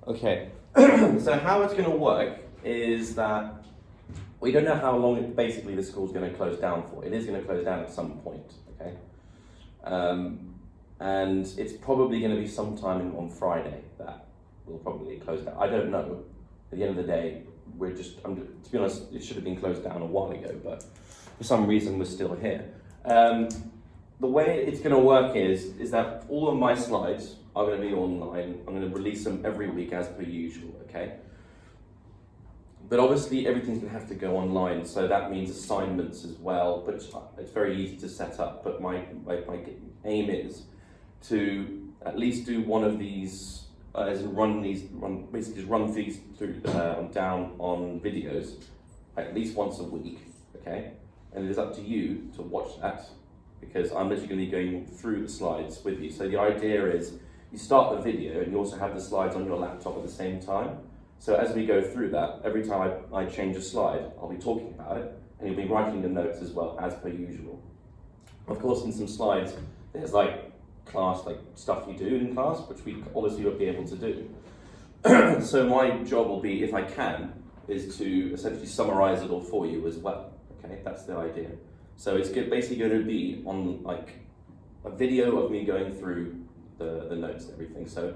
Okay, so how it's going to work is that we don't know how long basically the school's going to close down for. It is going to close down at some point, okay? And it's probably going to be sometime on Friday that will probably close down. I don't know. At the end of the day, to be honest, it should have been closed down a while ago, but for some reason we're still here. The way it's going to work is that all of my slides are going to be online. I'm going to release them every week as per usual, okay? But obviously everything's going to have to go online, so that means assignments as well, but it's very easy to set up. But my aim is to at least do one of these, basically run these through down on videos at least once a week, okay? And it is up to you to watch that, because I'm literally going to be going through the slides with you. So the idea is you start the video and you also have the slides on your laptop at the same time. So as we go through that, every time I change a slide, I'll be talking about it, and you'll be writing the notes as well, as per usual. Of course, in some slides, there's class, stuff you do in class, which we obviously will be able to do. So my job will be, if I can, is to essentially summarize it all for you as well. Okay, that's the idea. So it's basically going to be on a video of me going through the notes and everything. So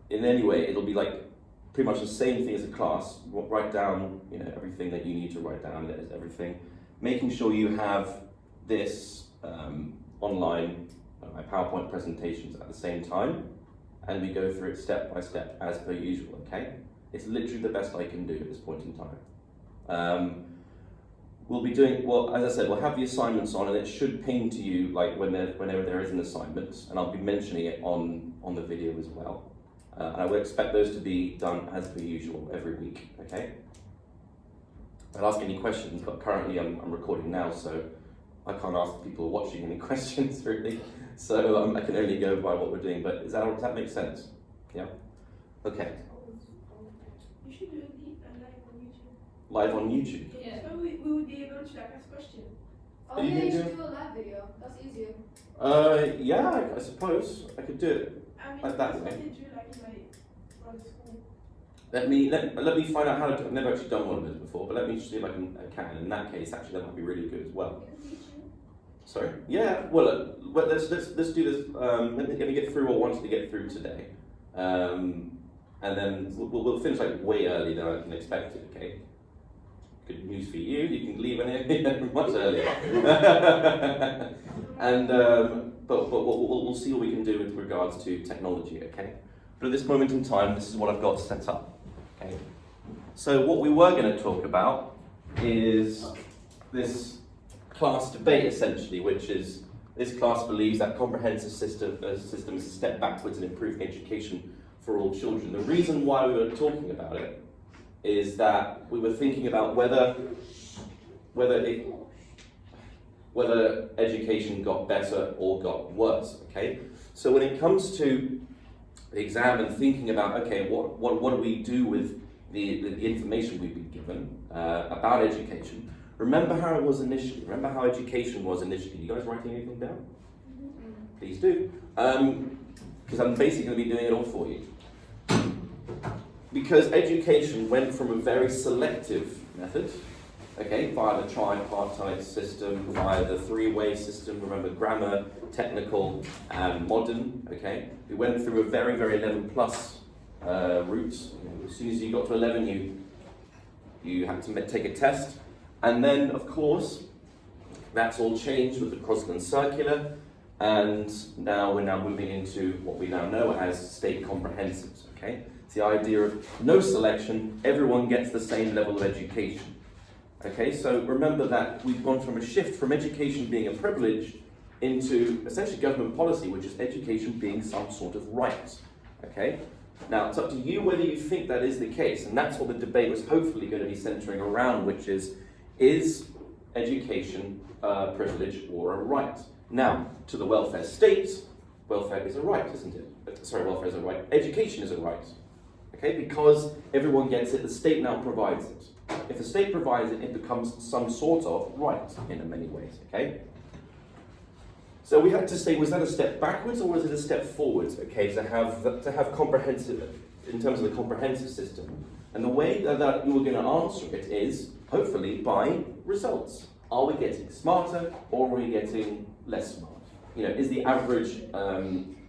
in any way, it'll be pretty much the same thing as a class. Write down, everything that you need to write down, everything. Making sure you have this online, my PowerPoint presentations at the same time, and we go through it step by step as per usual, okay? It's literally the best I can do at this point in time. We'll be doing, well, as I said, we'll have the assignments on, and it should ping to you whenever there is an assignment, and I'll be mentioning it on the video as well. And I would expect those to be done as per usual every week, okay? I'll ask any questions, but currently I'm recording now, so I can't ask people watching any questions really. So I can only go by what we're doing, but does that make sense? Yeah? Okay. You should do it live on YouTube. Live on YouTube? Yeah. So we would be able to ask questions. Oh yeah, you should do a live video. That's easier. Yeah, I suppose I could do it. Like that way. That's what they do in my brother's school. Let me find out how to do it. I've never actually done one of those before, but let me see if I can. In that case, actually, that might be really good as well. Sorry. Yeah. Well, let's do this. Let me get through what I wanted to get through today, and then we'll finish way early than I can expect it. Okay. Good news for you. You can leave much earlier. And but we'll see what we can do with regards to technology. Okay. But at this moment in time, this is what I've got set up. Okay. So what we were going to talk about is this class debate, essentially, which is this class believes that comprehensive system is a step backwards in improving education for all children. The reason why we were talking about it is that we were thinking about whether education got better or got worse. Okay. So when it comes to the exam and thinking about, okay, what do we do with the information we've been given about education? Remember how it was initially. Remember how education was initially. You guys writing anything down? Please do. Because I'm basically going to be doing it all for you. Because education went from a very selective method, okay, via the tripartite system, via the three-way system, remember grammar, technical, and modern, okay? We went through a very, very 11 plus route. As soon as you got to 11, you had to take a test. And then, of course, that's all changed with the Crosland Circular, and now we're moving into what we now know as state comprehensives, okay? It's the idea of no selection, everyone gets the same level of education. Okay, so remember that we've gone from a shift from education being a privilege into essentially government policy, which is education being some sort of right. Okay, now it's up to you whether you think that is the case, and that's what the debate was hopefully going to be centering around, which is education a privilege or a right? Now, to the welfare state, welfare is a right, isn't it? Sorry, welfare is a right. Education is a right. Okay, because everyone gets it, the state now provides it. If the state provides it, it becomes some sort of right in many ways, okay? So we had to say, was that a step backwards or was it a step forwards, okay, to have comprehensive in terms of the comprehensive system. And the way that you are going to answer it is, hopefully, by results. Are we getting smarter or are we getting less smart? You know, is the average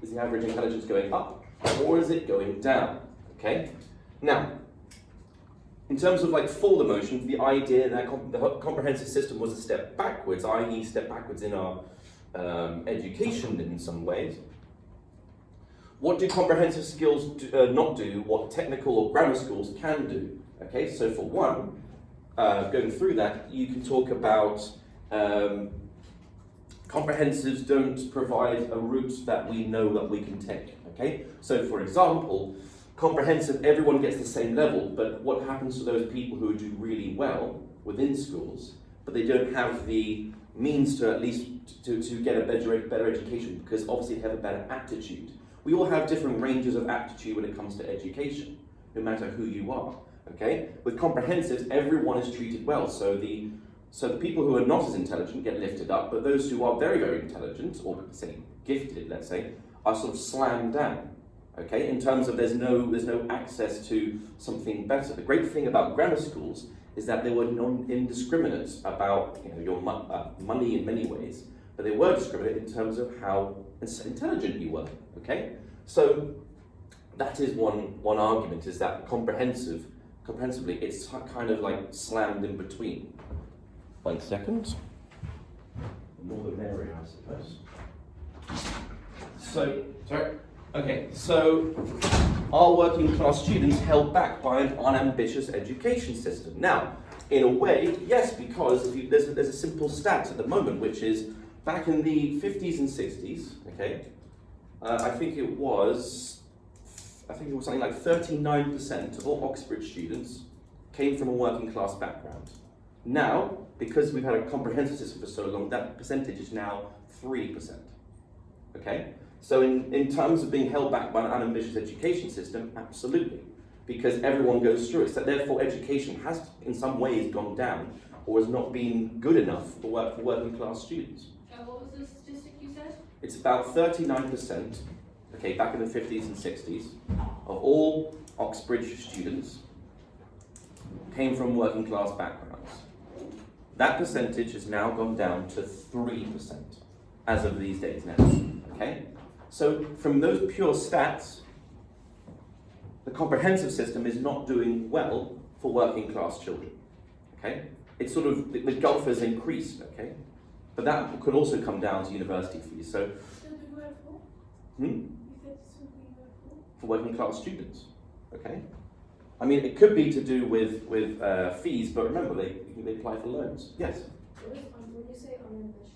intelligence going up or is it going down? Okay. Now, in terms of like full emotion, the idea that the comprehensive system was a step backwards, i.e., step backwards in our education in some ways. What do comprehensive skills not do? What technical or grammar schools can do? Okay, so for one, going through that, you can talk about comprehensives don't provide a route that we know that we can take. Okay, so for example, comprehensive, everyone gets the same level, but what happens to those people who do really well within schools, but they don't have the means to at least to get a better education because obviously they have a better aptitude. We all have different ranges of aptitude when it comes to education, no matter who you are. Okay, with comprehensives, everyone is treated well. So the people who are not as intelligent get lifted up, but those who are very, very intelligent, or say gifted, let's say, are sort of slammed down. Okay, in terms of there's no access to something better. The great thing about grammar schools is that they were non-indiscriminate about your money in many ways, but they were discriminate in terms of how intelligent you were. Okay, so that is one argument, is that comprehensively it's kind of like slammed in between. 1 second. The more the merrier, I suppose. So are working class students held back by an unambitious education system? Now, in a way, yes, because there's a simple stat at the moment, which is back in the 50s and 60s, okay, I think it was something like 39% of all Oxford students came from a working class background. Now, because we've had a comprehensive system for so long, that percentage is now 3%. Okay? So in terms of being held back by an unambitious education system, absolutely. Because everyone goes through it. So therefore education has in some ways gone down or has not been good enough for working class students. What was the statistic you said? It's about 39%, okay, back in the 50s and 60s, of all Oxbridge students came from working class backgrounds. That percentage has now gone down to 3% as of these days now, okay? So from those pure stats, the comprehensive system is not doing well for working class children, okay? It's sort of, the gulf has increased, okay? But that could also come down to university fees, so. Still doing well for? Hmm? You said still doing well for? For working class students, okay? I mean, it could be to do with fees, but remember, they apply for loans. Yes? When you say unambitious?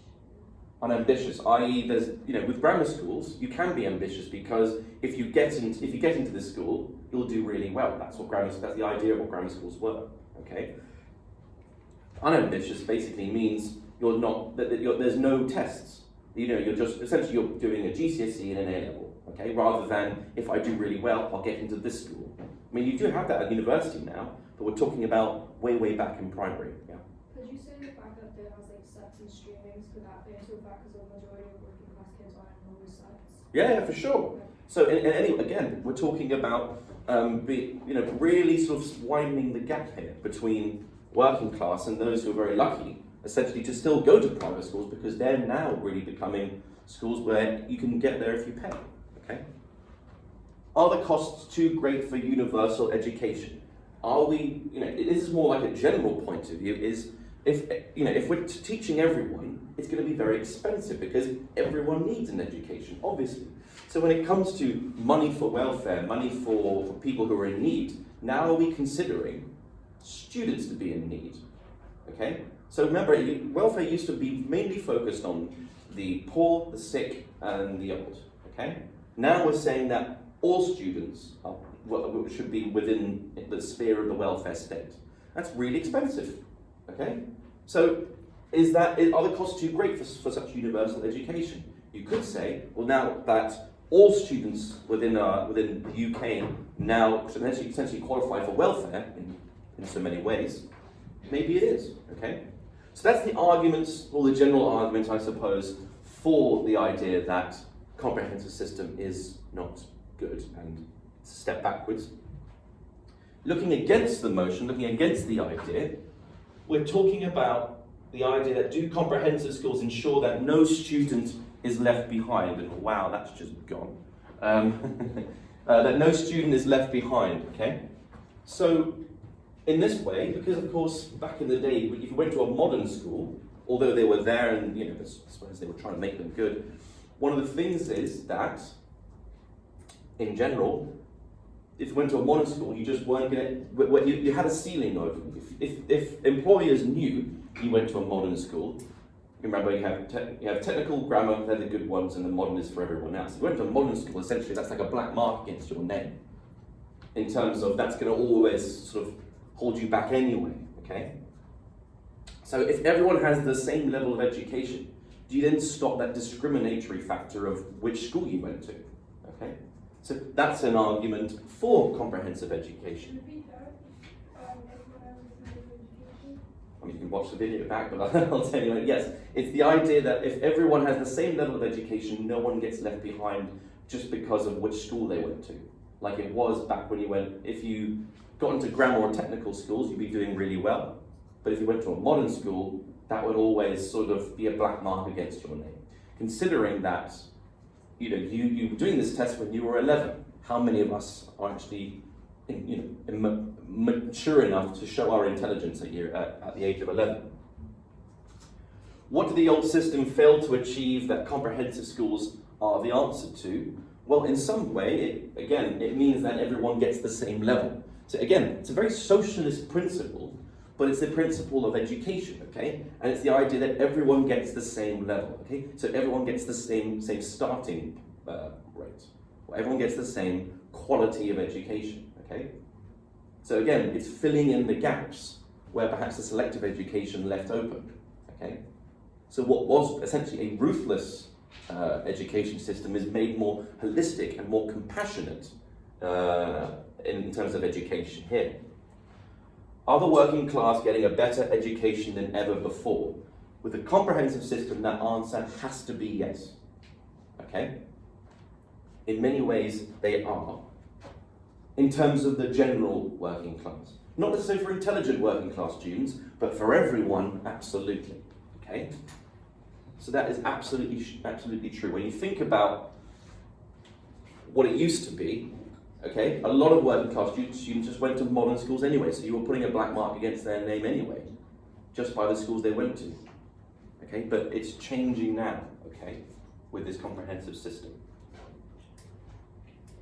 Unambitious, i.e. there's, with grammar schools, you can be ambitious because if you get into this school, you'll do really well. That's the idea of what grammar schools were, okay? Unambitious basically means there's no tests. You're just, essentially you're doing a GCSE and an A-level, okay? Rather than, if I do really well, I'll get into this school. I mean, you do have that at university now, but we're talking about way back in primary, yeah. Could you say the fact that there has like sets and streamings, could that play into a fact because the majority of working class kids are in those sets? Yeah, for sure. So, again, we're talking about really sort of widening the gap here between working class and those who are very lucky, essentially to still go to private schools because they're now really becoming schools where you can get there if you pay, okay? Are the costs too great for universal education? Are we, this is more like a general point of view, is if we're teaching everyone, it's going to be very expensive because everyone needs an education, obviously. So when it comes to money for welfare, money for people who are in need, now are we considering students to be in need, okay? So remember, welfare used to be mainly focused on the poor, the sick, and the old, okay? Now we're saying that all students should be within the sphere of the welfare state. That's really expensive, okay? So are the costs too great for such universal education? You could say, well, now that all students within the UK now essentially qualify for welfare in so many ways, maybe it is, okay? So that's the arguments, or the general argument, I suppose, for the idea that comprehensive system is not good and It's a step backwards. Looking against the motion, looking against the idea, we're talking about the idea that do comprehensive schools ensure that no student is left behind? And wow, that's just gone. That no student is left behind, okay? So, in this way, because of course, back in the day, if you went to a modern school, although they were there and, you know, I suppose they were trying to make them good, one of the things is that, in general, if you went to a modern school, you just weren't going to, you had a ceiling over you. If employers knew you went to a modern school, remember you have technical, grammar, they're the good ones, and the modern is for everyone else. If you went to a modern school, essentially that's like a black mark against your name, in terms of that's going to always sort of hold you back anyway, okay? So if everyone has the same level of education, do you then stop that discriminatory factor of which school you went to, okay? So that's an argument for comprehensive education. Repeat that. Everyone has the same education. I mean, you can watch the video back, but I'll tell you, yes. It's the idea that if everyone has the same level of education, no one gets left behind just because of which school they went to. Like it was back when you went, if you got into grammar or technical schools, you'd be doing really well. But if you went to a modern school, that would always sort of be a black mark against your name. Considering that, you know, you were doing this test when you were 11. How many of us are actually, mature enough to show our intelligence at the age of 11? What did the old system fail to achieve that comprehensive schools are the answer to? Well, in some way, it means that everyone gets the same level. So again, it's a very socialist principle, but it's the principle of education, okay? And it's the idea that everyone gets the same level, okay? So everyone gets the same starting rate. Or everyone gets the same quality of education, okay? So again, it's filling in the gaps where perhaps the selective education left open, okay? So what was essentially a ruthless education system is made more holistic and more compassionate in terms of education here. Are the working class getting a better education than ever before? With a comprehensive system, that answer has to be yes. Okay? In many ways, they are. In terms of the general working class. Not necessarily for intelligent working class students, but for everyone, absolutely. Okay? So that is absolutely true. When you think about what it used to be, okay, a lot of working class students just went to modern schools anyway, so you were putting a black mark against their name anyway, just by the schools they went to. Okay, but it's changing now, okay, with this comprehensive system.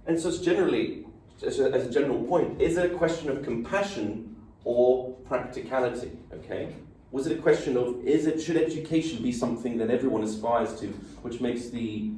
And so it's generally, as a general point, is it a question of compassion or practicality, okay? Was it a question of, should education be something that everyone aspires to, which makes the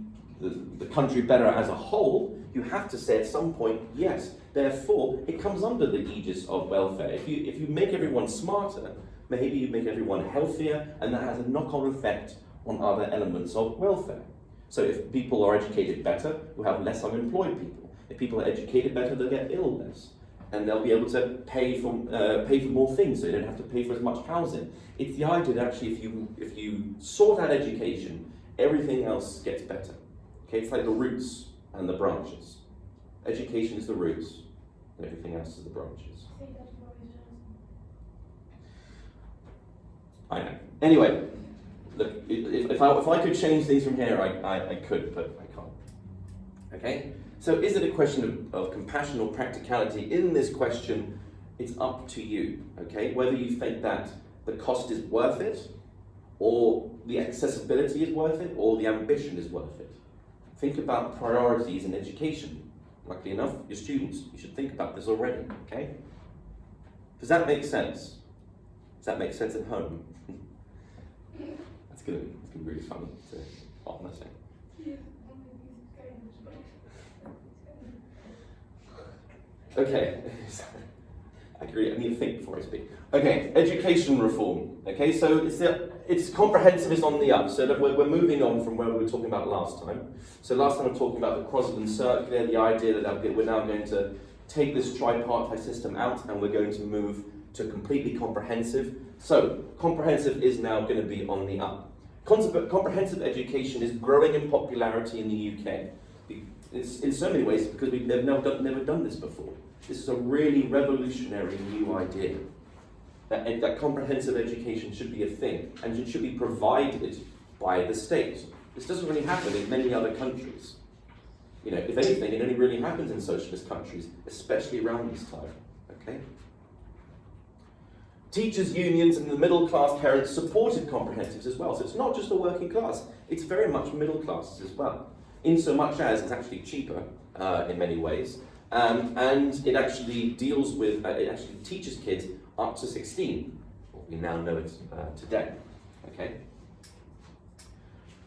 country better as a whole? You have to say at some point, yes. Therefore, it comes under the aegis of welfare. If you make everyone smarter, maybe you make everyone healthier, and that has a knock-on effect on other elements of welfare. So if people are educated better, you'll have less unemployed people. If people are educated better, they'll get ill less. And they'll be able to pay for more things, so you don't have to pay for as much housing. It's the idea that actually if you sort out education, everything else gets better. Okay, it's like the roots and the branches. Education is the roots, and everything else is the branches. Say that for Boris Johnson. I know. Anyway, look, if I could change things from here, I could, but I can't. Okay? So is it a question of compassion or practicality? In this question, it's up to you, okay? Whether you think that the cost is worth it, or the accessibility is worth it, or the ambition is worth it. Think about priorities in education. Luckily enough, your students, you should think about this already, okay? Does that make sense? Does that make sense at home? It's gonna be really funny to honestly. Yeah. Okay, I agree. I need to think before I speak. Okay, education reform. Okay, so it's comprehensive is on the up. So that we're moving on from where we were talking about last time. So last time we were talking about the Crosland Circular, the idea that we're now going to take this tripartite system out and we're going to move to completely comprehensive. So comprehensive is now going to be on the up. Comprehensive education is growing in popularity in the UK. it's in so many ways because they've never done this before. This is a really revolutionary new idea. That comprehensive education should be a thing, and it should be provided by the state. This doesn't really happen in many other countries. You know, if anything, it only really happens in socialist countries, especially around this time. Okay? Teachers' unions and the middle class parents supported comprehensives as well. So it's not just the working class, it's very much middle classes as well. In so much as it's actually cheaper in many ways. And it actually deals with, it actually teaches kids up to 16. We now know it today. Okay?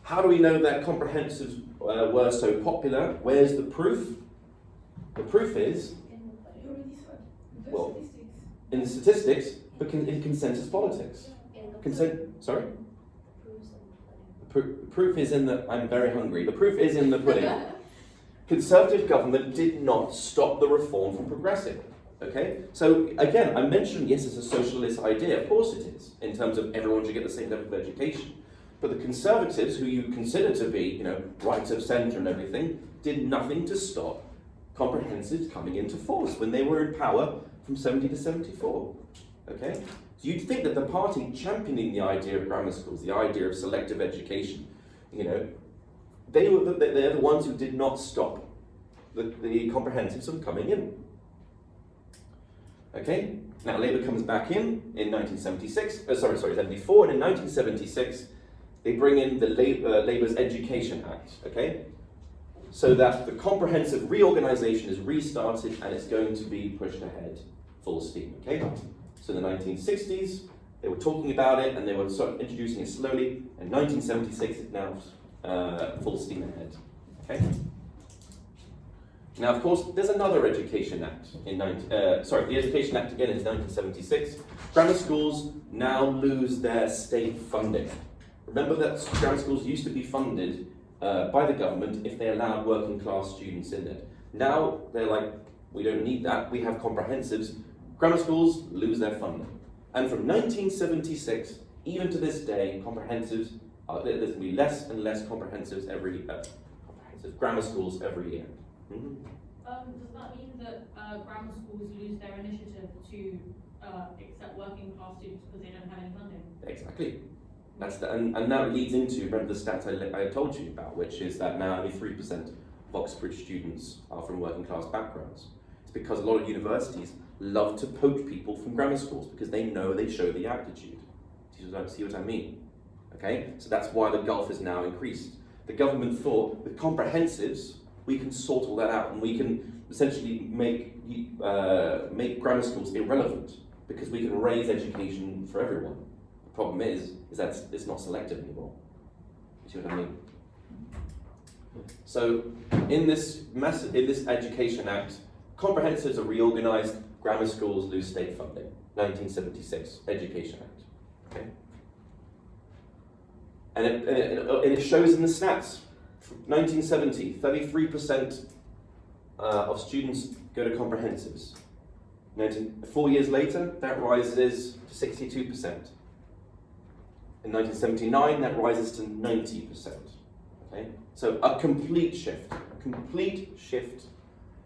How do we know that comprehensives were so popular? Where's the proof? The proof is, You already said. The Well, statistics. in the statistics, but in consensus politics. Sorry? The proof is in the, I'm very hungry. The proof is in the pudding. Conservative government did not stop the reform from progressing. Okay? So again, I mentioned, yes, it's a socialist idea. Of course it is, in terms of everyone should get the same level of education. But the Conservatives, who you consider to be, you know, right of centre and everything, did nothing to stop comprehensives coming into force when they were in power from 70 to 74. Okay? So you'd think that the party championing the idea of grammar schools, the idea of selective education, you know, they're the ones who did not stop the comprehensives from coming in. Okay? Now Labour comes back in 74, and in 1976 they bring in the Labour's Education Act, okay? So that the comprehensive reorganisation is restarted and it's going to be pushed ahead, full steam, okay? So in the 1960s, they were talking about it and they were sort of introducing it slowly. In 1976, it's now full steam ahead, okay? Now, of course, there's another Education Act the Education Act again is 1976. Grammar schools now lose their state funding. Remember that grammar schools used to be funded by the government if they allowed working class students in it. Now they're like, we don't need that, we have comprehensives. Grammar schools lose their funding. And from 1976, even to this day, comprehensives, there's going to be less and less comprehensives grammar schools every year. Mm-hmm. Does that mean that grammar schools lose their initiative to accept working class students because they don't have any funding? Exactly. And that leads into, remember the stats I told you about, which is that now only 3% of Oxbridge students are from working class backgrounds. It's because a lot of universities love to poach people from grammar schools because they know they show the aptitude. See what I mean? Okay? So that's why the gulf is now increased. The government thought with comprehensives, we can sort all that out and we can essentially make grammar schools irrelevant because we can raise education for everyone. The problem is that it's not selective anymore. You see what I mean? So in this Education Act, comprehensives are reorganised, grammar schools lose state funding. 1976 Education Act. Okay? And it shows in the stats. 1970, 33% of students go to comprehensives. 4 years later, that rises to 62%. In 1979, that rises to 90%. Okay? So a complete shift.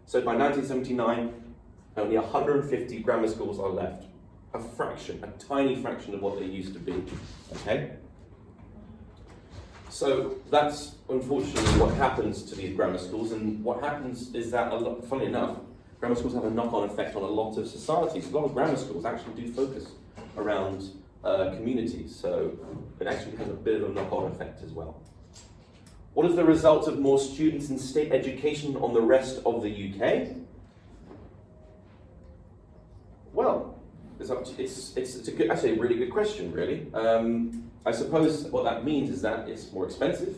So by 1979, only 150 grammar schools are left. A tiny fraction of what they used to be. Okay? So that's unfortunately what happens to these grammar schools, and what happens is that, funny enough, grammar schools have a knock-on effect on a lot of societies. A lot of grammar schools actually do focus around communities, so it actually has a bit of a knock-on effect as well. What is the result of more students in state education on the rest of the UK? Well, it's actually a really good question, really. I suppose what that means is that it's more expensive.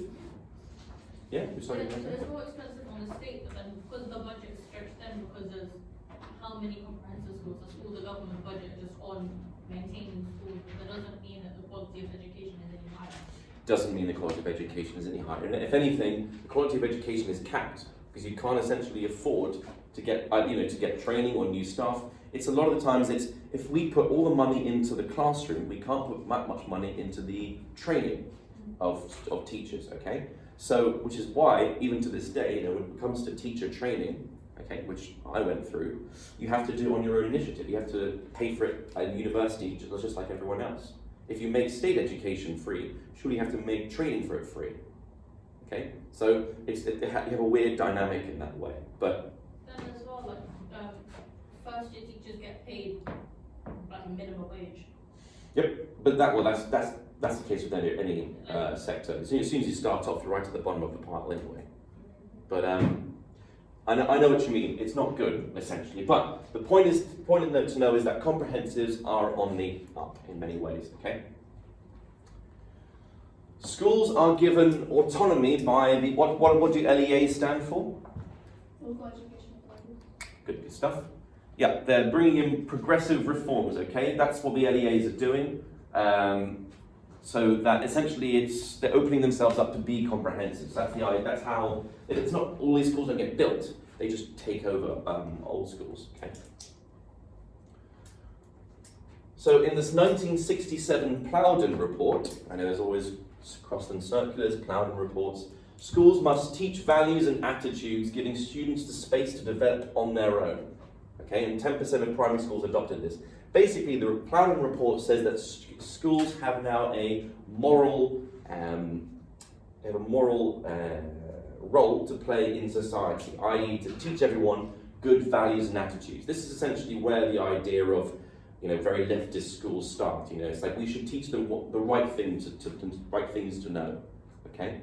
Yeah, So it's more expensive on the state, but then because the budget is stretched thin because of how many comprehensive schools, the government budget is just on maintaining schools, that doesn't mean that the quality of education is any higher. Doesn't mean the quality of education is any higher. And if anything, the quality of education is capped because you can't essentially afford to get training or new staff. It's a lot of the times if we put all the money into the classroom, we can't put that much money into the training of teachers, okay? So, which is why, even to this day, when it comes to teacher training, okay, which I went through, you have to do on your own initiative. You have to pay for it at university, just like everyone else. If you make state education free, surely you have to make training for it free. Okay, so you have a weird dynamic in that way. But then as well, like first year teachers get paid like a minimum wage. yep, but that's the case with any sector. As soon as you start off, you're right at the bottom of the pile anyway. But I know what you mean. It's not good, essentially. But the point to know is that comprehensives are on the up in many ways. Okay. Schools are given autonomy by the what do LEAs stand for? Local education authority. Good stuff. Yeah, they're bringing in progressive reforms. Okay, that's what the LEAs are doing. So that essentially they're opening themselves up to be comprehensive. So that's how. If it's not, all these schools don't get built. They just take over old schools. Okay. So in this 1967 Plowden report, I know there's always Crosland circulars, Plowden reports. Schools must teach values and attitudes, giving students the space to develop on their own. Okay, and 10% of primary schools adopted this. Basically, the Plowden report says that schools have now a moral, role to play in society, i.e., to teach everyone good values and attitudes. This is essentially where the idea of, very leftist schools start. It's like we should teach them what the right things to know. Okay,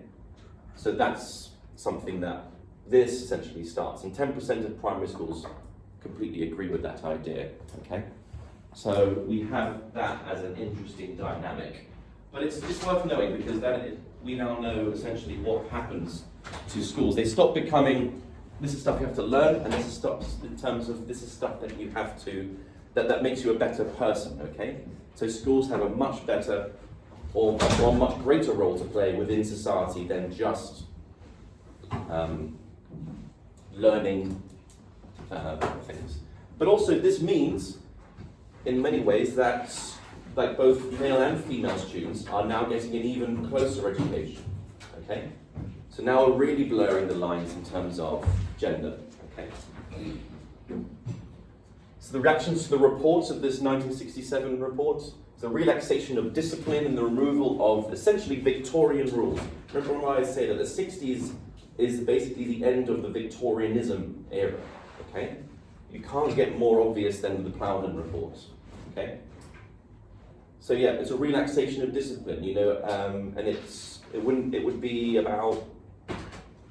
so that's something that this essentially starts, and 10% of primary schools completely agree with that idea. Okay, so we have that as an interesting dynamic, but it's worth knowing because we now know essentially what happens to schools. They stop becoming, this is stuff you have to learn, and this is stuff that you have to, that makes you a better person, okay? So schools have a much better or a much greater role to play within society than just learning things. But also this means, in many ways, that like both male and female students are now getting an even closer education, okay? So now we're really blurring the lines in terms of gender, okay? So the reactions to the reports of this 1967 report, the relaxation of discipline and the removal of essentially Victorian rules. Remember when I say that the 60s is basically the end of the Victorianism era, okay? You can't get more obvious than the Plowden report, okay? So yeah, it's a relaxation of discipline, and it would be about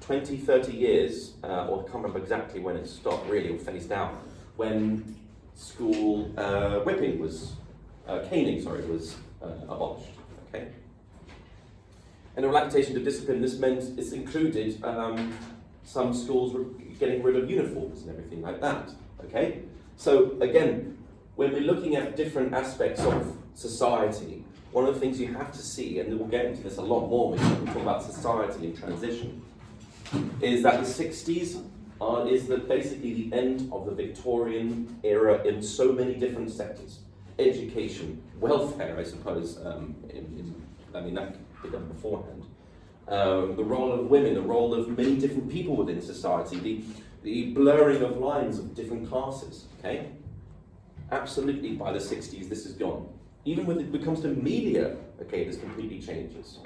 20, 30 years, or I can't remember exactly when it stopped really, or phased out, when school whipping was, caning, was abolished, okay? And a relaxation of discipline, this meant it's included some schools were getting rid of uniforms and everything like that, okay? So again, when we're looking at different aspects of society, one of the things you have to see, and we'll get into this a lot more when we talk about society and transition, is that the 60s is basically the end of the Victorian era in so many different sectors. Education, welfare, I suppose, that could be done beforehand. The role of women, the role of many different people within society, the blurring of lines of different classes, okay? Absolutely, by the 60s, this is gone. Even when it comes to media, okay, this completely changes.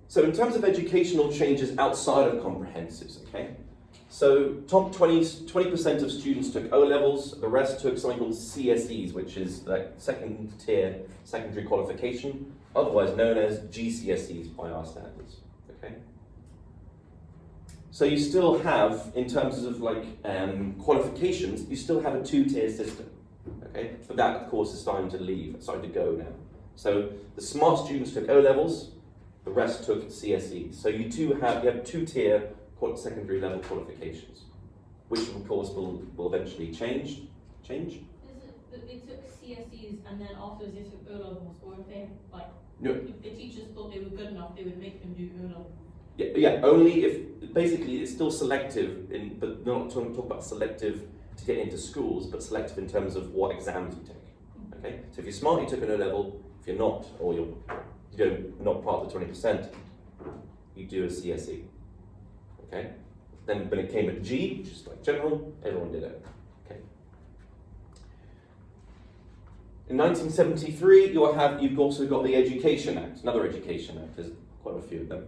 So in terms of educational changes outside of comprehensives, okay? So top 20% of students took O-levels, the rest took something called CSEs, which is like second tier secondary qualification, otherwise known as GCSEs by our standards, okay? So you still have, in terms of qualifications, you still have a two-tier system, okay? But that, of course, is starting to go now. So the smart students took O-levels, the rest took CSEs. So you have two-tier secondary level qualifications, which of course will eventually change. Is it that they took CSEs and then afterwards they took O-levels, or if they if the teachers thought they were good enough, they would make them do O-levels? Yeah, only if basically it's still selective, but not talk about selective to get into schools, but selective in terms of what exams you take. Okay, so if you're smart, you took an O-level. If you're not, or you're not part of the 20%, you do a CSE. Okay? Then when it came at G, which is like general, everyone did it. Okay? In 1973, you've also got the Education Act, another Education Act, there's quite a few of them.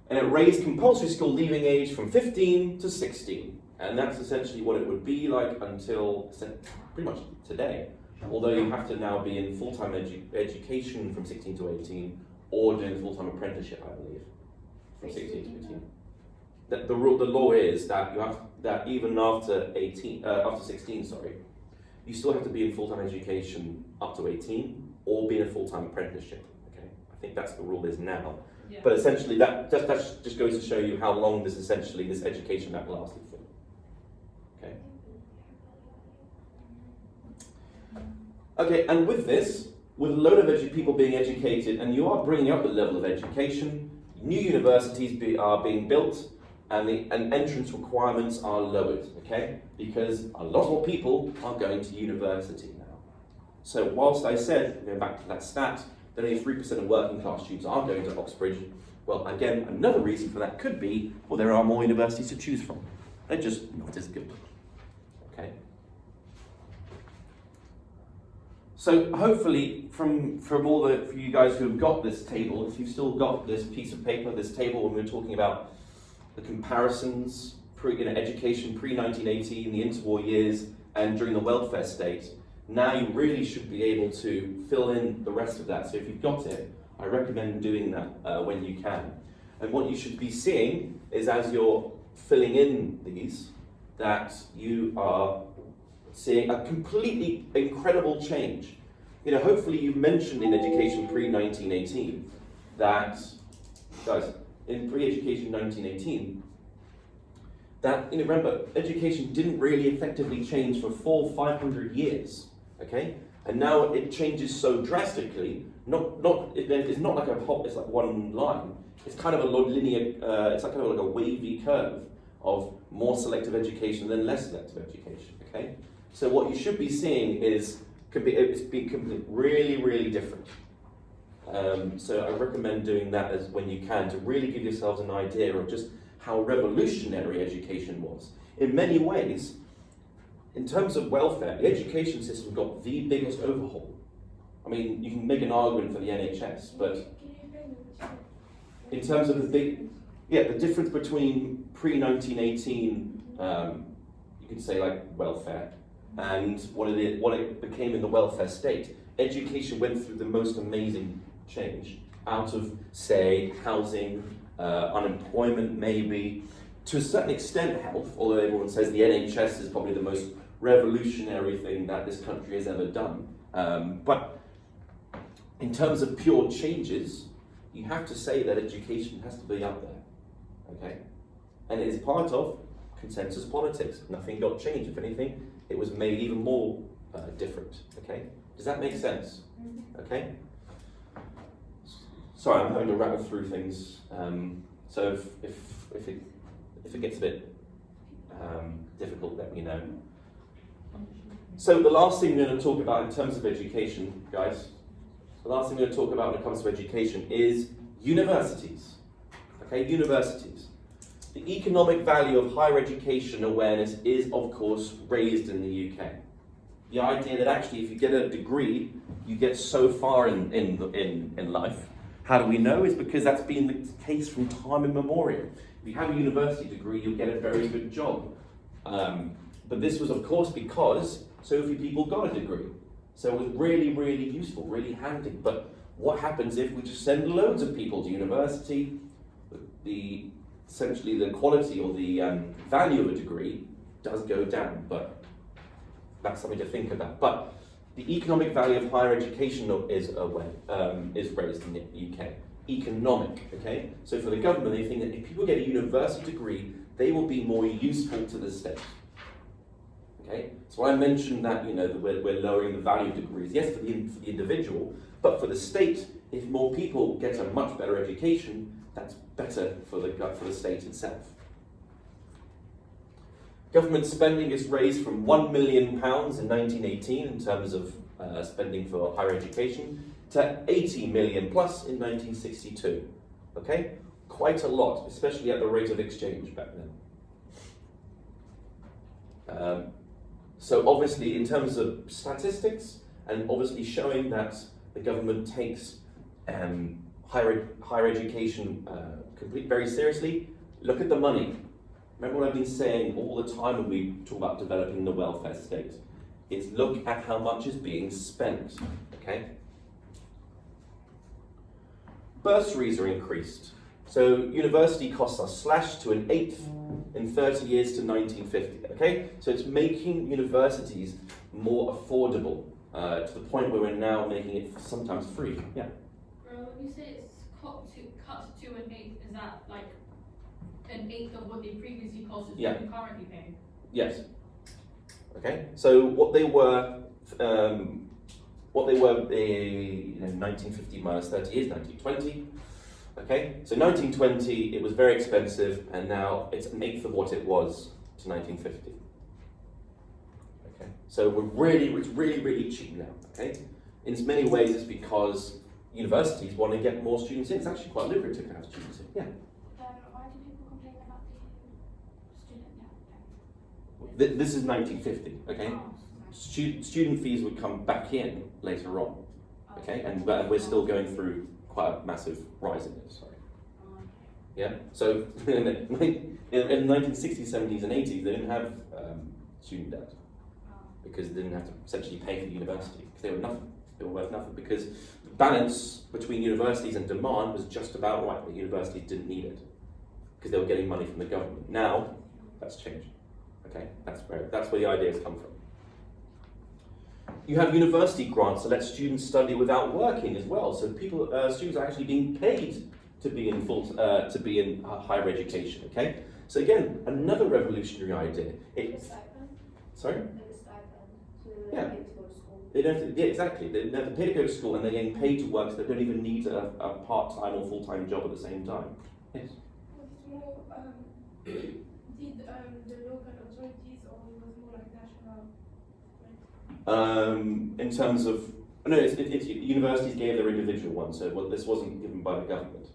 And it raised compulsory school leaving age from 15 to 16. And that's essentially what it would be like until pretty much today. Although you have to now be in full-time education from 16 to 18, or doing a full-time apprenticeship, I believe, from 16 to 18. The law is that you have that even after 16, you still have to be in full-time education up to 18, or be in a full-time apprenticeship. Okay, I think that's the rule is now. Yeah. But essentially, that just goes to show you how long this Education Act lasted for. Okay. Okay, and with this, with a load of people being educated, and you are bringing up the level of education, new universities are being built, and entrance requirements are lowered, okay? Because a lot more people are going to university now. So whilst I said, going back to that stat, that only 3% of working class students are going to Oxbridge, well, again, another reason for that could be, well, there are more universities to choose from. They're just not as good, okay? So hopefully, from all for you guys who've got this table, if you've still got this piece of paper, this table, when we're talking about the comparisons, education pre-1980, in the interwar years, and during the welfare state, now you really should be able to fill in the rest of that. So if you've got it, I recommend doing that when you can. And what you should be seeing is, as you're filling in these, that you are seeing a completely incredible change. Hopefully you've mentioned in education pre-1918 that, guys, in pre-education 1918, that, remember, education didn't really effectively change for 400-500 years, okay? And now it changes so drastically, it's not like it's like one line. It's kind of a linear, it's like kind of like a wavy curve of more selective education than less selective education, okay? So what you should be seeing is, it's been really, really different. So I recommend doing that as when you can, to really give yourselves an idea of just how revolutionary education was. In many ways, in terms of welfare, the education system got the biggest overhaul. I mean, you can make an argument for the NHS, but in terms of the difference between pre-1918, you could say like welfare, and what it became in the welfare state. Education went through the most amazing change out of, say, housing, unemployment maybe, to a certain extent health, although everyone says the NHS is probably the most revolutionary thing that this country has ever done. But in terms of pure changes, you have to say that education has to be up there, okay? And it is part of consensus politics. Nothing got changed. If anything, it was made even more different, okay? Does that make sense? Okay? Sorry, I'm having to rattle through things. So if it gets a bit difficult, let me know. So the last thing we're going to talk about in terms of education, guys, the last thing we're going to talk about when it comes to education is universities. Okay, universities. The economic value of higher education awareness is, of course, raised in the UK. The idea that actually if you get a degree, you get so far in life. How do we know? Is because that's been the case from time immemorial. If you have a university degree, you'll get a very good job. But this was, of course, because so few people got a degree. So it was really, really useful, really handy. But what happens if we just send loads of people to university? Essentially the quality or the value of a degree does go down, but that's something to think about. But the economic value of higher education is raised in the UK. Economic, okay? So for the government, they think that if people get a university degree, they will be more useful to the state. Okay? So I mentioned that, that we're lowering the value of degrees. Yes, for the individual, but for the state, if more people get a much better education, that's better for the state itself. Government spending is raised from £1 million in 1918 in terms of spending for higher education. to 80 million plus in 1962. Okay? Quite a lot, especially at the rate of exchange back then. So obviously in terms of statistics, and obviously showing that the government takes higher education very seriously, look at the money. Remember what I've been saying all the time when we talk about developing the welfare state? Is look at how much is being spent, okay? Bursaries are increased. So university costs are slashed to an eighth in 30 years to 1950, okay? So it's making universities more affordable to the point where we're now making it sometimes free. Yeah. When you say it's cut to an eighth, is that like an eighth of what they previously cost is Yeah. what they're currently paying? Yes. Okay. So what they were in 1950 minus 30 years, 1920. Okay. So 1920 it was very expensive, and now it's an eighth of what it was to 1950. Okay. So it's really cheap now. Okay. In many ways, it's because universities want to get more students in. It's actually quite lucrative to have students in. Yeah. Why do people complain about the student debt? This is 1950, okay? Student fees would come back in later on, okay? And we're still going through quite a massive rise in this, sorry. Yeah, so in the 1960s, 70s and 80s, they didn't have student debt because they didn't have to essentially pay for the university because they were nothing. They were worth nothing because the balance between universities and demand was just about right. The universities didn't need it because they were getting money from the government. Now, that's changed. Okay, that's where the ideas come from. You have university grants that let students study without working as well. So students are actually being paid to be in higher education. Okay, so again, another revolutionary idea. Sorry. Yeah. They don't have to, yeah, exactly. They don't have to pay to go to school, and they're getting paid to work, so they don't even need a part-time or full-time job at the same time. Yes. Did the local authorities, or it was more like national? In terms of it's universities gave their individual ones, so this wasn't given by the government.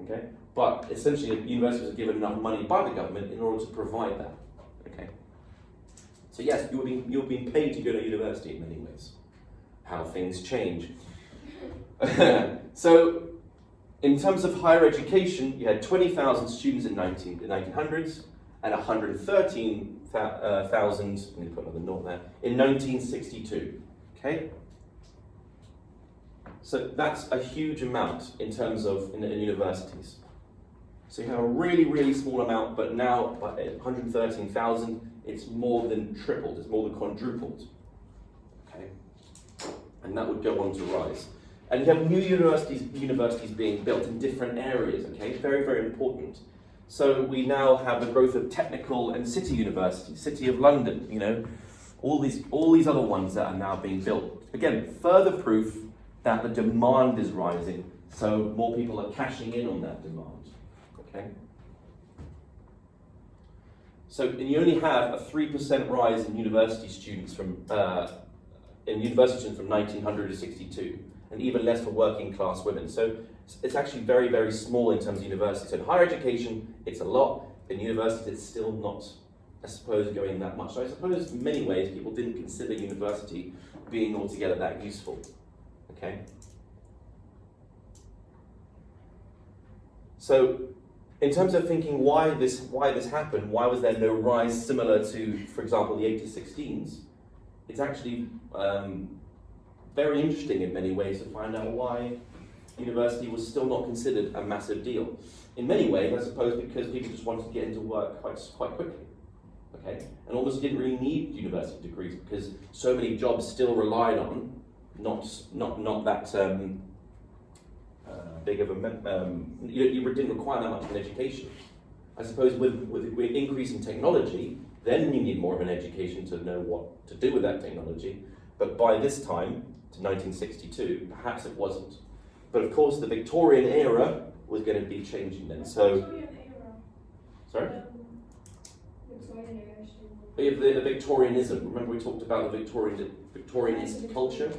Okay, but essentially, universities were given enough money by the government in order to provide that. Okay. So yes, you're being paid to go to university in many ways. How things change. So, in terms of higher education, you had 20,000 students in the 1900s and 113,000. Let me put another note there in 1962. Okay. So that's a huge amount in terms of in universities. So you have a really small amount, but now by 113,000. It's more than tripled, it's more than quadrupled. Okay? And that would go on to rise. And you have new universities being built in different areas, okay? Very important. So we now have the growth of technical and city universities, City of London, all these other ones that are now being built. Again, further proof that the demand is rising, so more people are cashing in on that demand, okay? So you only have a 3% rise in university students from 1900 to 62, and even less for working class women. So it's actually very small in terms of universities. So in higher education, it's a lot. In universities, it's still not, I suppose, going that much. So I suppose in many ways, people didn't consider university being altogether that useful. Okay. So, in terms of thinking why this happened, why was there no rise similar to, for example, the 1816s, it's actually very interesting in many ways to find out why university was still not considered a massive deal. In many ways, I suppose because people just wanted to get into work quite quickly, okay, and almost didn't really need university degrees because so many jobs still relied on not that big of a you didn't require that much of an education. I suppose with increase in technology, then you need more of an education to know what to do with that technology. But by this time, to 1962, perhaps it wasn't. But of course, the Victorian era was going to be changing then. So, sorry. The Victorianism. Remember we talked about the Victorianist culture.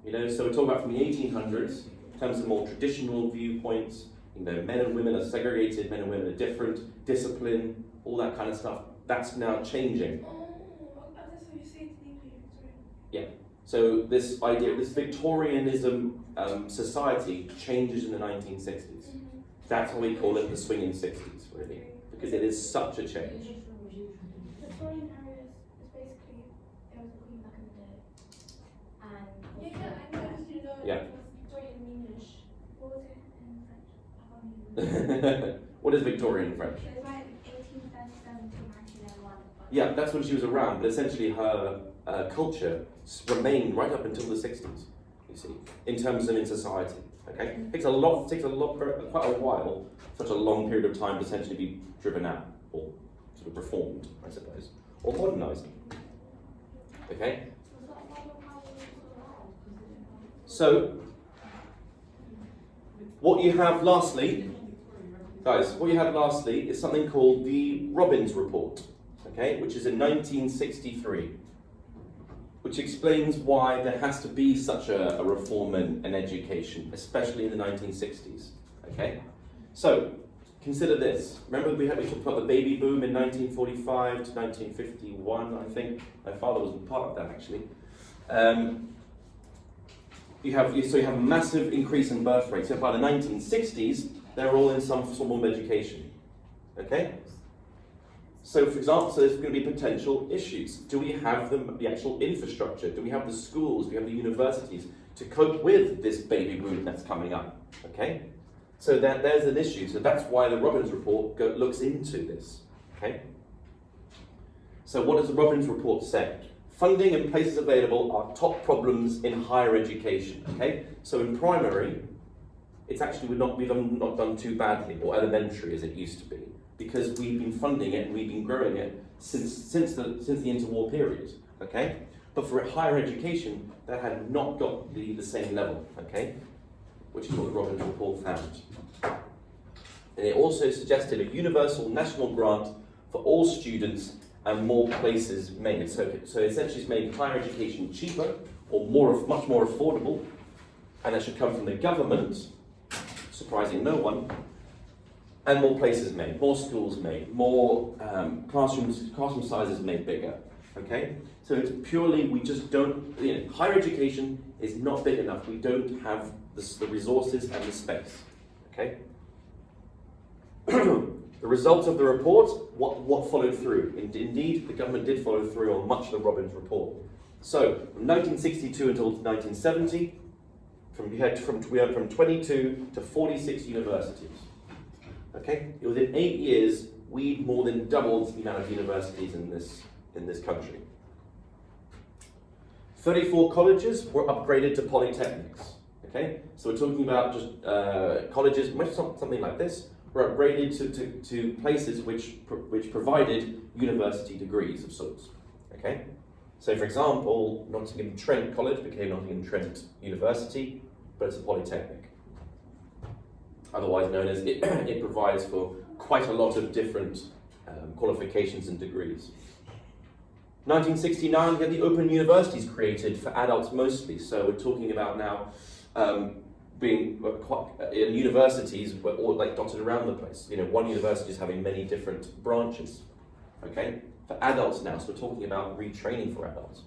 You know, so we're talking about from the 1800s, in terms of more traditional viewpoints, you know, men and women are segregated, men and women are different, discipline, all that kind of stuff. That's now changing. That's what you say it's deeply Victorian. So this idea, this Victorianism society changes in the 1960s. That's why we call it the swinging 60s, really, because it is such a change. Victorian era is basically, there was a queen back in the day. And Yeah, I know, you know, Yeah. it was Victorian in English. What was it in French? I can't remember. What is Victorian in French? it was like 1837 to 1901. Yeah, that's when she was around, but essentially her culture remained right up until the 60s, you see, in terms of in society. Okay, takes quite a while, such a long period of time to essentially be driven out or sort of reformed, I suppose, or modernised. Okay, so what you have lastly, guys, is something called the Robbins Report. Okay, which is in 1963. Which explains why there has to be such a reform in education, especially in the 1960s. Okay, so consider this. Remember we talked about the baby boom in 1945 to 1951. I think my father was part of that actually. You have a massive increase in birth rates. So by the 1960s, they're all in some form of education. Okay. So, for example, there's going to be potential issues. Do we have the actual infrastructure? Do we have the schools? Do we have the universities to cope with this baby boom that's coming up? Okay, so there's an issue. So that's why the Robbins Report looks into this. Okay. So what does the Robbins Report say? Funding and places available are top problems in higher education. Okay, so in primary, it's actually we've not done too badly, or elementary as it used to be, because we've been funding it and we've been growing it since the interwar period, okay? But for higher education, that had not got the same level, okay? Which is what the Robbins Report found. And it also suggested a universal national grant for all students and more places made. So essentially it's made higher education cheaper or much more affordable, and that should come from the government, surprising no one, and more places made, more schools made, more classroom sizes made bigger, okay? So it's purely, we just don't, higher education is not big enough. We don't have the resources and the space, okay? The results of the report, what followed through? Indeed, the government did follow through on much of the Robbins Report. So, from 1962 until 1970, we went from 22 to 46 universities. Okay, within 8 years, we more than doubled the amount of universities in this country. 34 colleges were upgraded to polytechnics. Okay, so we're talking about just colleges, something like this, were upgraded to places which provided university degrees of sorts. Okay, so for example, Nottingham Trent College became Nottingham Trent University, but it's a polytechnic. Otherwise known as, it provides for quite a lot of different qualifications and degrees. 1969, we had the open universities created for adults mostly. So we're talking about now being in universities were all like dotted around the place. One university is having many different branches. Okay, for adults now. So we're talking about retraining for adults.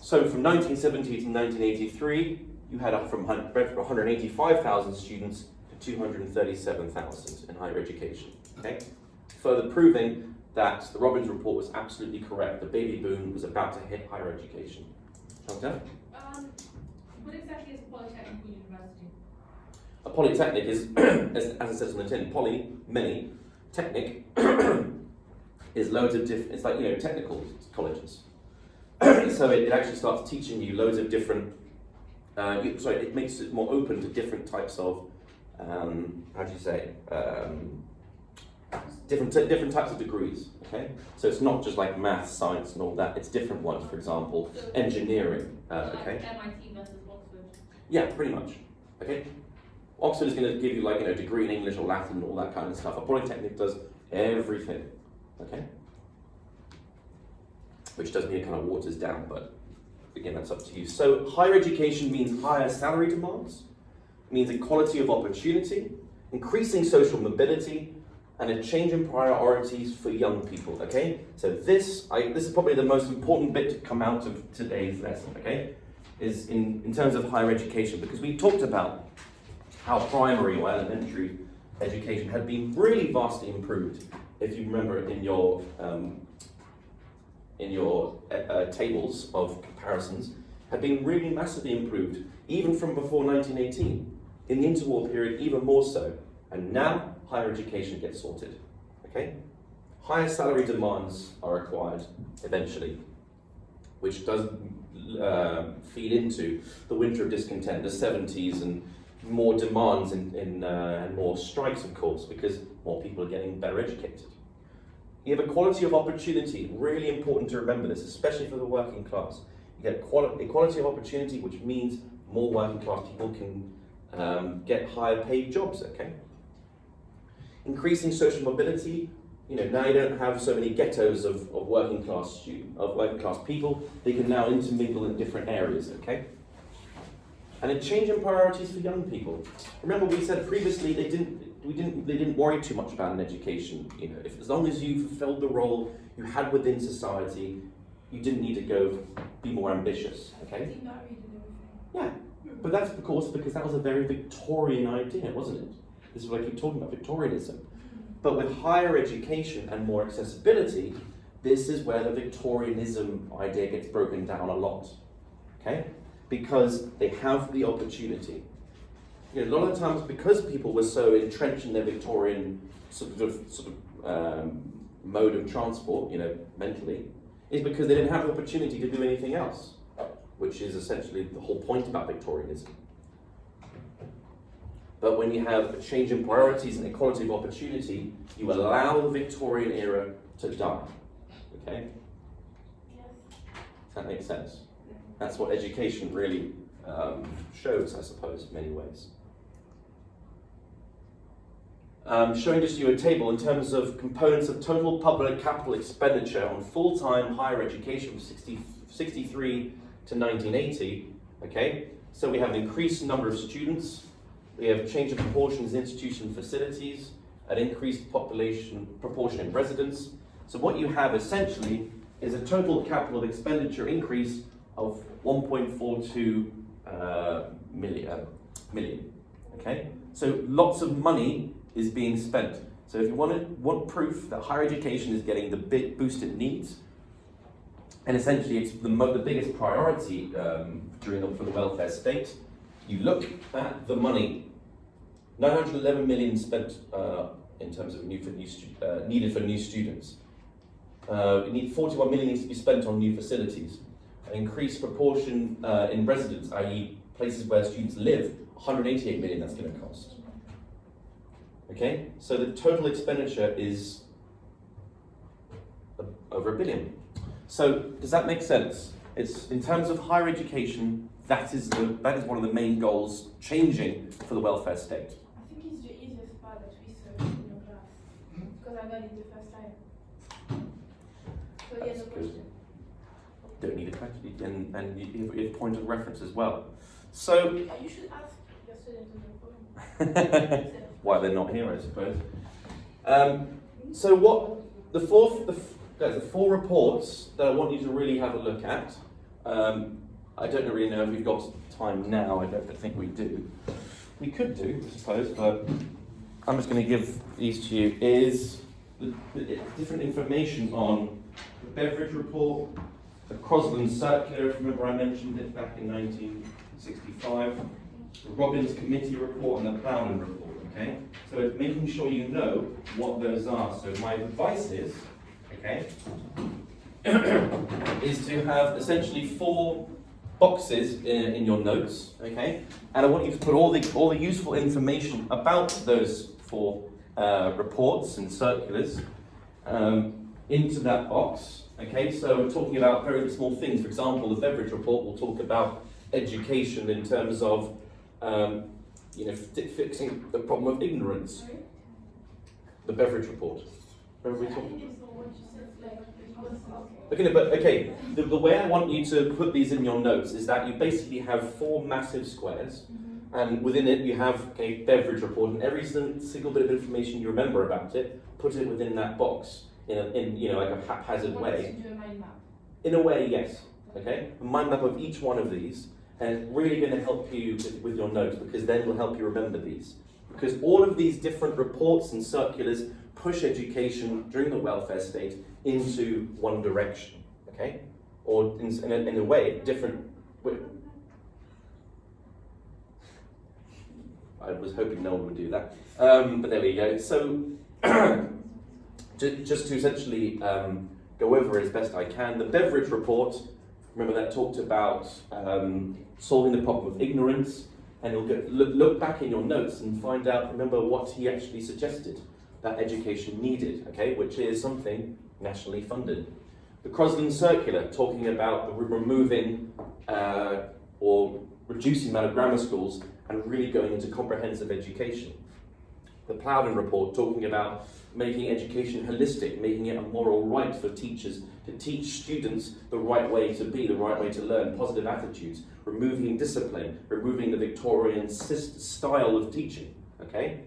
So from 1970 to 1983. You had up from 185,000 students to 237,000 in higher education. Okay, further proving that the Robbins Report was absolutely correct. The baby boom was about to hit higher education. Okay. What exactly is a polytechnical university? A polytechnic is, as it says on the tin, poly, many, technic is loads of different. It's like technical colleges. So it actually starts teaching you loads of different. It makes it more open to different types of, different types of degrees. Okay, so it's not just like math, science, and all that. It's different ones. For example, So engineering. like MIT versus Oxford. Yeah, pretty much. Okay, Oxford is going to give you a degree in English or Latin and all that kind of stuff. A polytechnic does everything. Okay, which does mean it kind of waters down, but again, that's up to you. So higher education means higher salary demands, means equality of opportunity, increasing social mobility, and a change in priorities for young people, okay? So this is probably the most important bit to come out of today's lesson, okay? Is in terms of higher education, because we talked about how primary or elementary education had been really vastly improved. If you remember in your tables of comparisons, had been really massively improved, even from before 1918. In the interwar period, even more so. And now, higher education gets sorted, okay? Higher salary demands are required eventually, which does feed into the winter of discontent, the 70s, and more demands and more strikes, of course, because more people are getting better educated. You have equality of opportunity, really important to remember this, especially for the working class. You get equality of opportunity, which means more working class people can get higher paid jobs, okay? Increasing social mobility, now you don't have so many ghettos of working class people. They can now intermingle in different areas, okay? And a change in priorities for young people. Remember, we said previously they didn't worry too much about an education. As long as you fulfilled the role you had within society, you didn't need to go be more ambitious, okay? Did not read and everything. Yeah, but that's of course because that was a very Victorian idea, wasn't it? This is what I keep talking about, Victorianism. But with higher education and more accessibility, this is where the Victorianism idea gets broken down a lot, okay? Because they have the opportunity. A lot of times, because people were so entrenched in their Victorian sort of mode of transport, mentally, is because they didn't have the opportunity to do anything else, which is essentially the whole point about Victorianism. But when you have a change in priorities and equality of opportunity, you allow the Victorian era to die. Okay? Yes. Does that make sense? That's what education really shows, I suppose, in many ways. Showing just you a table in terms of components of total public capital expenditure on full-time higher education from 63 to 1980. Okay, so we have an increased number of students. We have change of proportions in institution facilities, an increased proportion in residents. So what you have essentially is a total capital expenditure increase of 1.42 million. Okay, so lots of money is being spent. So if you want proof that higher education is getting the big boost it needs, and essentially it's the biggest priority for the welfare state, you look at the money. 911 million spent in terms of needed for new students. You need 41 million needs to be spent on new facilities. An increased proportion in residents, i.e. places where students live, 188 million that's going to cost. Okay, so the total expenditure is over $1 billion. So does that make sense? It's in terms of higher education, that is one of the main goals changing for the welfare state. I think it's the easiest part that we serve in your class because I got it the first time. So yes, That's a good. question. Don't need a question, and you have a point of reference as well. So You should ask your students on the phone. why they're not here, I suppose. So what the four reports that I want you to really have a look at. I don't really know if we've got time now. I don't think we do. We could do, I suppose, but I'm just going to give these to you. Is the different information on the Beveridge Report, the Crosland Circular, if you remember I mentioned it back in 1965, the Robbins Committee Report, and the Plowman Report, okay? So it's making sure you know what those are. So my advice is, okay, is to have essentially 4 boxes in your notes, okay? And I want you to put all the useful information about those 4 reports and circulars into that box. Okay, so we're talking about very small things. For example, the Beveridge Report will talk about education in terms of, fixing the problem of ignorance. Sorry? The Beveridge Report. Remember we I talked? think it's the what you said, like, it was Okay, but okay, the way I want you to put these in your notes is that you basically have 4 massive squares, and within it you have a beverage report, and every single bit of information you remember about it, put it within that box in you know, like a haphazard way. To do a mind map. In a way, yes. Okay, a mind map of each one of these, and it's really going to help you with your notes, because then it will help you remember these. Because all of these different reports and circulars push education during the welfare state into one direction, okay? Or in a way, different. I was hoping no one would do that, but there we go. So, just to essentially go over as best I can, the beverage report, remember that talked about solving the problem of ignorance, and you'll look back in your notes and find out, remember what he actually suggested that education needed, okay, which is something nationally funded. The Crosland Circular, talking about removing or reducing the amount of grammar schools and really going into comprehensive education. The Plowden Report, talking about making education holistic, making it a moral right for teachers to teach students the right way to be, the right way to learn, positive attitudes, removing discipline, removing the Victorian style of teaching, okay?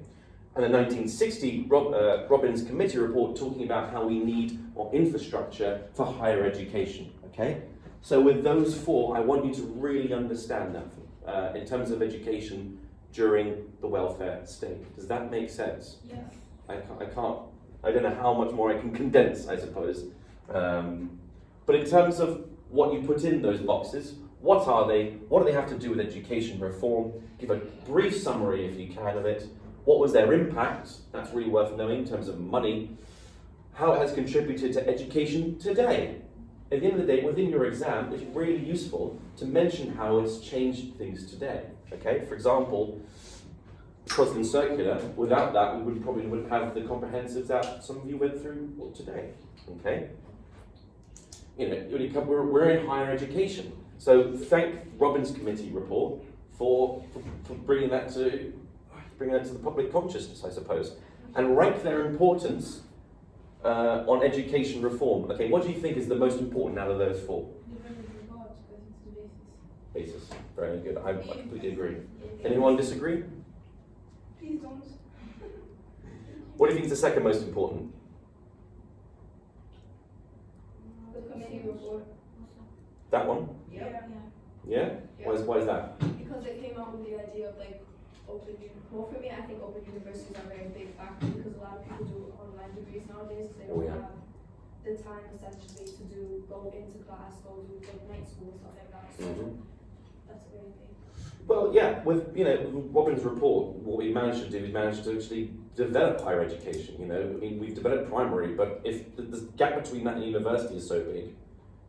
And the 1960 Robbins Committee report, talking about how we need more infrastructure for higher education, okay? So with those 4, I want you to really understand that in terms of education during the welfare state. Does that make sense? Yes. I don't know how much more I can condense, I suppose. But in terms of what you put in those boxes, what are they? What do they have to do with education reform? Give a brief summary, if you can, of it. What was their impact? That's really worth knowing in terms of money. How it has contributed to education today. At the end of the day, within your exam, it's really useful to mention how it's changed things today. Okay, for example, Crosland Circular, without that, we probably wouldn't have the comprehensives that some of you went through today. Okay, you know, we're in higher education, so thank Robbins Committee report for bringing that to the public consciousness, I suppose, and rank their importance on education reform. Okay, what do you think is the most important out of those 4? The beverage report, because it's the basis. Basis. Very good. I completely agree. Anyone disagree? Please don't. What do you think is the second most important? The committee report. That one? Yeah. Yeah? Why is that? Because it came out with the idea of like well, for me, I think open universities are a very big factor, because a lot of people do online degrees nowadays, because they don't have the time essentially to go into class, go do like night school and stuff like that. So that's a very big. Well, yeah, with Robbins Report, what we managed to do is managed to actually develop higher education. You know, I mean, we've developed primary, but if the gap between that and university is so big,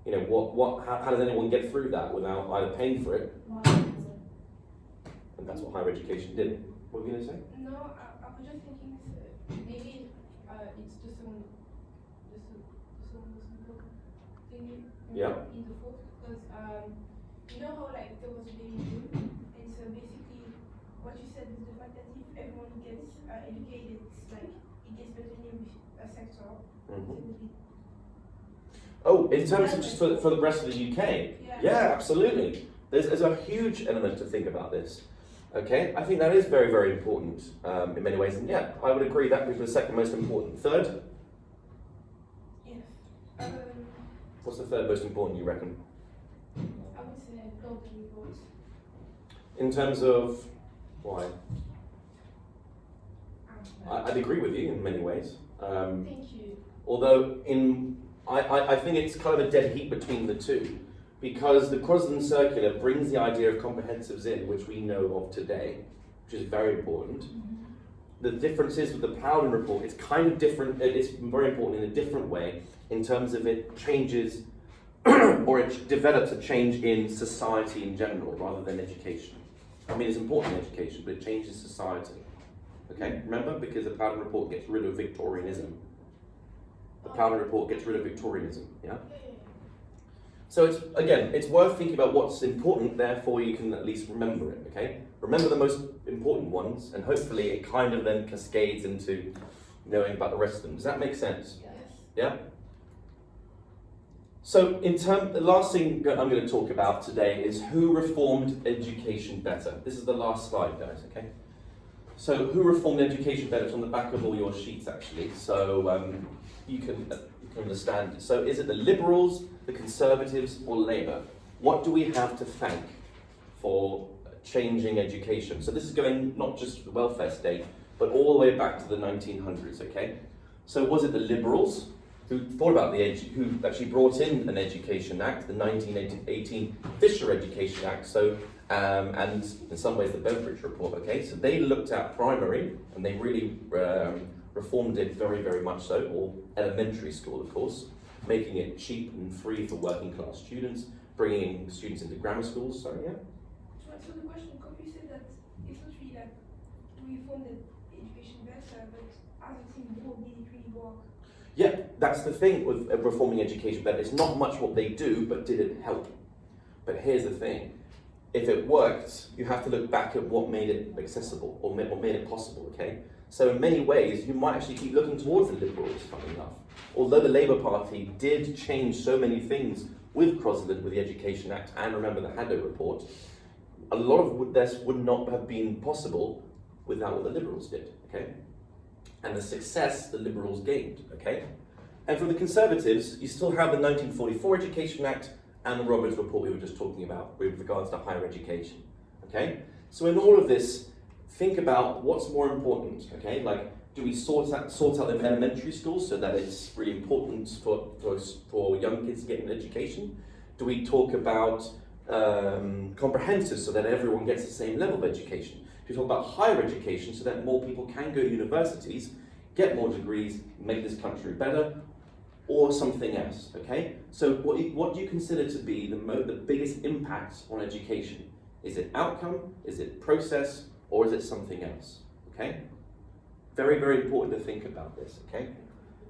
you know, how does anyone get through that without either paying for it? And that's what higher education did. What were you going to say? No, I was just thinking maybe it's just some thing in the book, because you know how like there was a baby boom, and so basically what you said is the fact that if everyone gets educated, it's like it gets better in a sector. Oh, in terms of just for the rest of the UK? Yeah. Absolutely. There's a huge element to think about this. Okay, I think that is very, very important in many ways, and yeah, I would agree that was the second most important. Third? Yes. What's the third most important, you reckon? I would say golden reports. In terms of why? I'd agree with you in many ways. Thank you. Although I think it's kind of a dead heat between the two, because the Crosland Circular brings the idea of comprehensives in, which we know of today, which is very important. The difference is with the Plowden Report, it's kind of different, it's very important in a different way, in terms of it changes, or it develops a change in society in general, rather than education. I mean, it's important in education, but it changes society. Okay, remember? Because the Plowden Report gets rid of Victorianism. The Plowden Report gets rid of Victorianism, yeah? So it's worth thinking about what's important, therefore you can at least remember it, okay? Remember the most important ones, and hopefully it kind of then cascades into knowing about the rest of them. Does that make sense? Yes. Yeah? So the last thing that I'm going to talk about today is who reformed education better. This is the last slide, guys, okay? So who reformed education better? It's on the back of all your sheets, actually, so you can understand. So is it the Liberals, the Conservatives, or Labour? What do we have to thank for changing education? So this is going not just to the welfare state, but all the way back to the 1900s, okay? So was it the Liberals who thought about who actually brought in an Education Act, the 1918 Fisher Education Act, so, and in some ways the Robbins Report, okay? So they looked at primary, and they really reformed it very, very much so, or elementary school, of course, making it cheap and free for working class students, bringing students into grammar schools, sorry, yeah? So the question, you said that it's not really like we funded education better, but as a team, what did it really work? Yeah, that's the thing with reforming education better. It's not much what they do, but did it help? But here's the thing. If it worked, you have to look back at what made it accessible, or made it possible, okay? So in many ways, you might actually keep looking towards the Liberals, funny enough. Although the Labour Party did change so many things with Crosland, with the Education Act, and remember the Haddo Report, a lot of this would not have been possible without what the Liberals did, okay? And the success the Liberals gained, okay? And for the Conservatives, you still have the 1944 Education Act and the Robbins Report we were just talking about with regards to higher education, okay? So in all of this, think about what's more important, okay? Like, do we sort out the elementary schools so that it's really important for young kids to get an education? Do we talk about comprehensive so that everyone gets the same level of education? We talk about higher education so that more people can go to universities, get more degrees, make this country better, or something else, okay? So what do you consider to be the biggest impact on education? Is it outcome, is it process, or is it something else, okay? Very, very important to think about this, okay?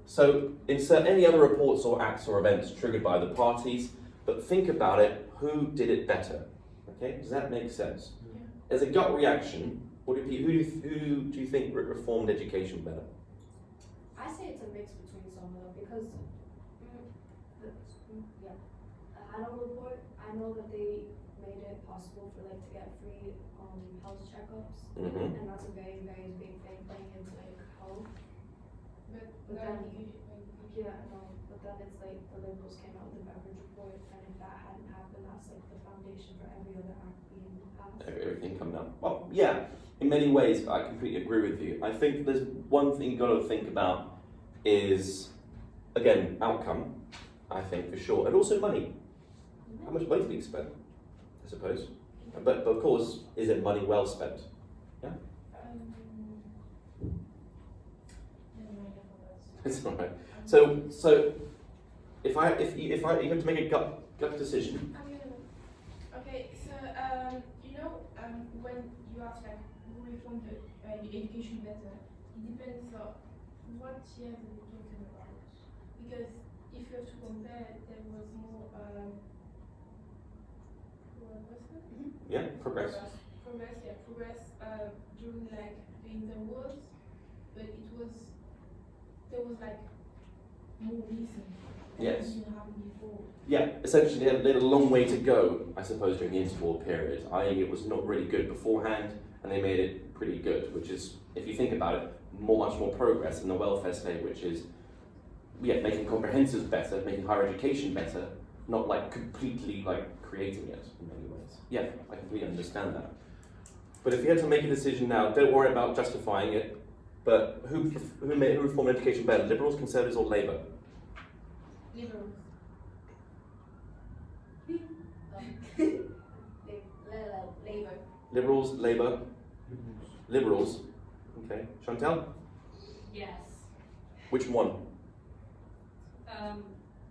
So insert any other reports or acts or events triggered by the parties, but think about it, who did it better, okay? Does that make sense? As a gut reaction, who do you think reformed education better? I say it's a mix between some of them because, the Haddo Report, I know that they made it possible for to get free health checkups, and that's a very, very big thing playing into health. But then, but then it's the Liberals came out with the Robbins Report, and if that hadn't happened, that's the foundation for every other act being passed. Everything coming up. Well, yeah, in many ways, I completely agree with you. I think there's one thing you've got to think about is, again, outcome, I think, for sure, and also money. How much money is being spent, I suppose. But of course, is it money well spent? Yeah? It's all right. So if you have to make a gut decision. Okay, so when you ask who reformed the education better, it depends on what year we're talking about. Because if you have to compare, there was more Yeah, progress. Progress during the interwars, but there was more recent. Yes. That didn't happen before. Yeah, essentially they had a long way to go, I suppose, during the interwar period. I.e., it was not really good beforehand, and they made it pretty good, which is, if you think about it, much more progress in the welfare state, which is, making comprehensives better, making higher education better, not completely creating it in many ways. Yeah, I completely understand that. But if you had to make a decision now, don't worry about justifying it, but who reformed education better, Liberals, Conservatives, or Labour? Liberals. Labour. Liberals, Labour, Liberals. Okay, Chantal? Yes. Which one?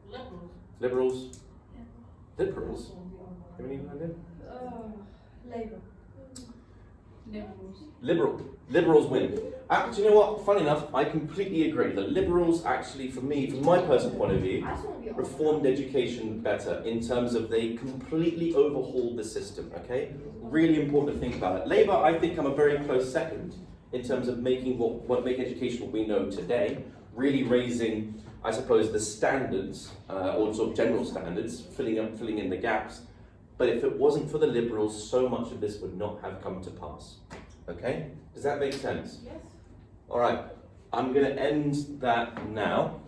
Liberals. Liberals? Liberals? Have any idea? Labour. Liberals. Liberals win. Do you know what? Funny enough, I completely agree. The Liberals actually, for me, from my personal point of view, reformed education better in terms of they completely overhauled the system, okay? Really important to think about it. Labour, I think, I'm a very close second in terms of making what make education what we know today, really raising, I suppose, the standards, or sort of general standards, filling in the gaps. But if it wasn't for the Liberals, so much of this would not have come to pass. Okay? Does that make sense? Yes. All right. I'm going to end that now.